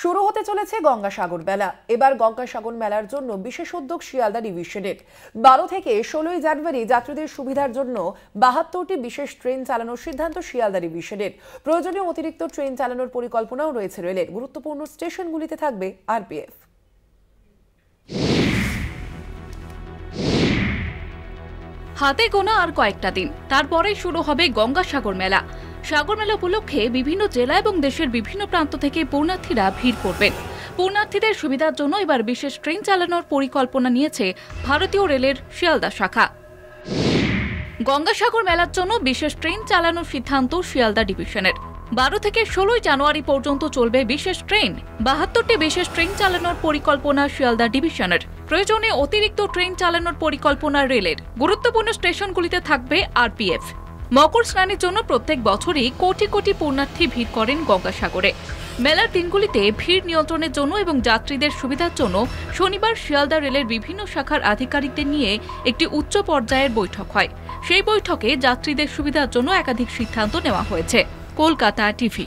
শুরু হতে চলেছে গঙ্গাসাগর মেলা। এবার গঙ্গাসাগর মেলার জন্য বিশেষ উদ্যোগ শিয়ালদা ডিভিশনের। 12 থেকে 16 জানুয়ারি যাত্রীদের সুবিধার জন্য 72টি বিশেষ ট্রেন চালানোর সিদ্ধান্ত শিয়ালদা ডিভিশনের। প্রয়োজনীয় অতিরিক্ত ট্রেন চালানোর পরিকল্পনাও রয়েছে রেলের। গুরুত্বপূর্ণ স্টেশনগুলিতে থাকবে আরপিএফ। হাতে গোনা আর কয়েকটা দিন, তারপরে শুরু হবে গঙ্গাসাগর মেলা। সাগর মেলা উপলক্ষে বিভিন্ন জেলা এবং দেশের বিভিন্ন প্রান্ত থেকে পুণ্যার্থীরা ভিড় করবেন। পুণ্যার্থীদের সুবিধার জন্য এবার বিশেষ ট্রেন চালানোর পরিকল্পনা নিয়েছে ভারতীয় রেলের শিয়ালদা শাখা। গঙ্গাসাগর মেলার জন্য বিশেষ ট্রেন চালানোর সিদ্ধান্ত শিয়ালদা ডিভিশনের। 12 থেকে 16 জানুয়ারি পর্যন্ত চলবে বিশেষ ট্রেন। 72টি বিশেষ ট্রেন চালানোর পরিকল্পনা শিয়ালদা ডিভিশনের। প্রয়োজনে অতিরিক্ত ট্রেন চালানোর পরিকল্পনা রেলের। গুরুত্বপূর্ণ স্টেশনগুলিতে থাকবে আরপিএফ। মকর স্নানের জন্য প্রত্যেক বছরই কোটি কোটি পুণ্যার্থী ভিড় করেন গঙ্গাসাগরে। মেলার দিনগুলিতে ভিড় নিয়ন্ত্রণের জন্য এবং যাত্রীদের সুবিধার জন্য শনিবার শিয়ালদা রেলের বিভিন্ন শাখার আধিকারিকদের নিয়ে একটি উচ্চ পর্যায়ের বৈঠক হয়। সেই বৈঠকে যাত্রীদের সুবিধার জন্য একাধিক সিদ্ধান্ত নেওয়া হয়েছে। কলকাতা টিভি।